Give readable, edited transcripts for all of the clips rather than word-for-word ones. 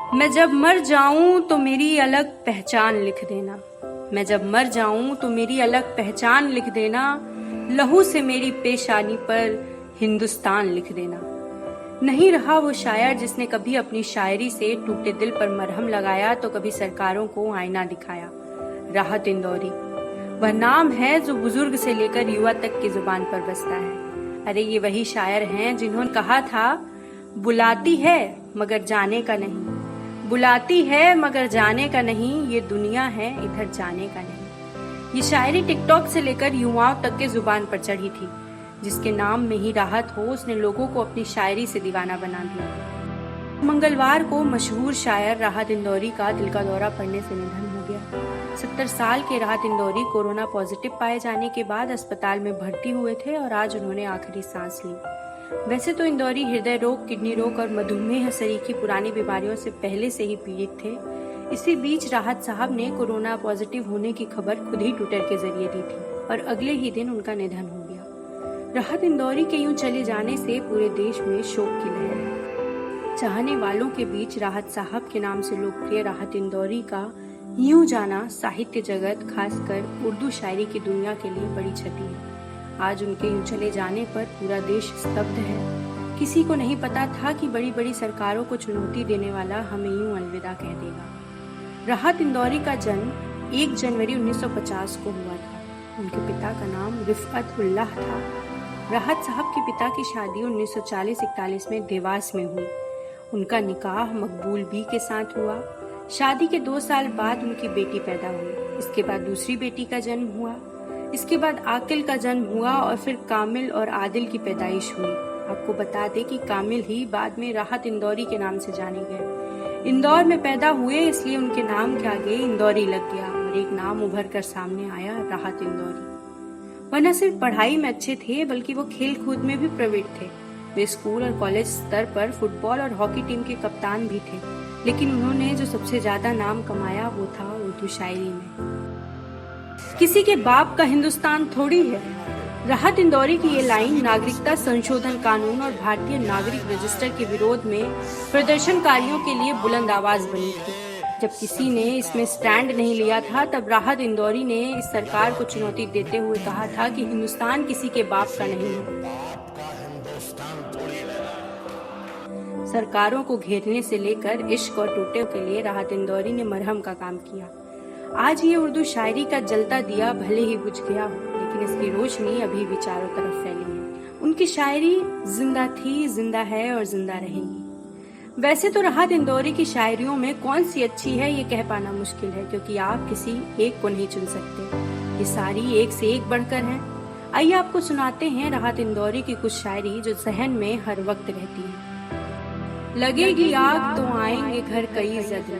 मैं जब मर जाऊं तो मेरी अलग पहचान लिख देना। मैं जब मर जाऊं तो मेरी अलग पहचान लिख देना। लहू से मेरी पेशानी पर हिंदुस्तान लिख देना। नहीं रहा वो शायर जिसने कभी अपनी शायरी से टूटे दिल पर मरहम लगाया तो कभी सरकारों को आईना दिखाया। राहत इंदौरी वह नाम है जो बुजुर्ग से लेकर युवा तक की जुबान पर बसता है। अरे ये वही शायर हैं जिन्होंने कहा था, बुलाती है मगर जाने का नहीं, बुलाती है मगर जाने का नहीं, ये दुनिया है इधर जाने का नहीं। ये शायरी टिकटॉक से लेकर युवाओं तक के जुबान पर चढ़ी थी। जिसके नाम में ही राहत हो उसने लोगों को अपनी शायरी से दीवाना बना दिया। मंगलवार को मशहूर शायर राहत इंदौरी का दिल का दौरा पड़ने से निधन हो गया। 70 साल के राहत इंदौरी कोरोना पॉजिटिव पाए जाने के बाद अस्पताल में भर्ती हुए थे और आज उन्होंने आखिरी सांस ली। वैसे तो इंदौरी हृदय रोग, किडनी रोग और मधुमेह सरीखी पुरानी बीमारियों से पहले से ही पीड़ित थे। इसी बीच राहत साहब ने कोरोना पॉजिटिव होने की खबर खुद ही ट्विटर के जरिए दी थी और अगले ही दिन उनका निधन हो गया। राहत इंदौरी के यूं चले जाने से पूरे देश में शोक की लहर है। चाहने वालों के बीच राहत साहब के नाम से लोकप्रिय राहत इंदौरी का यूं जाना साहित्य जगत, खासकर उर्दू शायरी की दुनिया के लिए बड़ी क्षति है। आज उनके यूं चले जाने पर पूरा देश स्तब्ध है। किसी को नहीं पता था कि बड़ी बड़ी सरकारों को चुनौती देने वाला हमें यूं अलविदा कह देगा। राहत इंदौरी का जन्म 1 जनवरी 1950 को हुआ था। उनके पिता का नाम रिफअत उल्लाह था। राहत साहब के पिता की शादी 1940-41 में देवास में हुई। उनका निकाह मकबूल बी के साथ हुआ। शादी के 2 साल बाद उनकी बेटी पैदा हुई। इसके बाद दूसरी बेटी का जन्म हुआ। इसके बाद आकिल का जन्म हुआ और फिर कामिल और आदिल की पैदाइश हुई। आपको बता दें कि कामिल ही बाद में राहत इंदौरी के नाम से जाने गए। इंदौर में पैदा हुए इसलिए उनके नाम के आगे इंदौरी लग गया और एक नाम उभर कर सामने आया, राहत इंदौरी। वह न सिर्फ पढ़ाई में अच्छे थे बल्कि वो खेल कूद में भी प्रवीण थे। वे स्कूल और कॉलेज स्तर पर फुटबॉल और हॉकी टीम के कप्तान भी थे। लेकिन उन्होंने जो सबसे ज्यादा नाम कमाया वो था उर्दू शायरी में। किसी के बाप का हिंदुस्तान थोड़ी है। राहत इंदौरी की ये लाइन नागरिकता संशोधन कानून और भारतीय नागरिक रजिस्टर के विरोध में प्रदर्शनकारियों के लिए बुलंद आवाज बनी थी। जब किसी ने इसमें स्टैंड नहीं लिया था तब राहत इंदौरी ने इस सरकार को चुनौती देते हुए कहा था कि हिंदुस्तान किसी के बाप का नहीं है। सरकारों को घेरने से लेकर इश्क और टूटे के लिए राहत इंदौरी ने मरहम का काम किया। आज ये उर्दू शायरी का जलता दिया भले ही बुझ गया हो, लेकिन इसकी रोशनी अभी भी चारों तरफ फैली है। उनकी शायरी जिंदा थी, जिंदा है और जिंदा रहेगी। वैसे तो राहत इंदौरी की शायरियों में कौन सी अच्छी है ये कह पाना मुश्किल है, क्योंकि आप किसी एक को नहीं चुन सकते। ये सारी एक से एक बढ़कर हैं। आइए आपको सुनाते हैं राहत इंदौरी की कुछ शायरी जो जहन में हर वक्त रहती है। लगेगी आग तो आएंगे घर कई जद,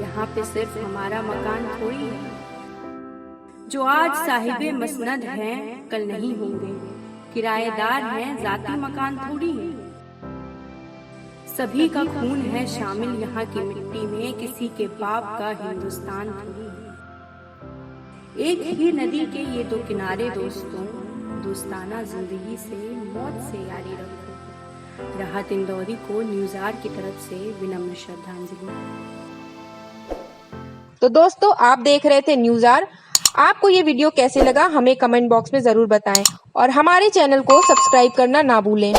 यहाँ पे सिर्फ हमारा मकान थोड़ी है। जो आज साहिबे मसनद हैं कल नहीं होंगे, किराएदार हैं जाती मकान थोड़ी है। सभी का खून है शामिल यहाँ की मिट्टी में, किसी के बाप का हिंदुस्तान थोड़ी है। एक ही नदी के ये 2 किनारे दोस्तों, दोस्ताना जिंदगी से मौत से यारी रखो। राहत इंदौरी को न्यूज़आर की तरफ से विनम्र श्रद्धांजलि। तो दोस्तों आप देख रहे थे न्यूज़आर। आपको ये वीडियो कैसे लगा हमें कमेंट बॉक्स में जरूर बताएं और हमारे चैनल को सब्सक्राइब करना ना भूलें।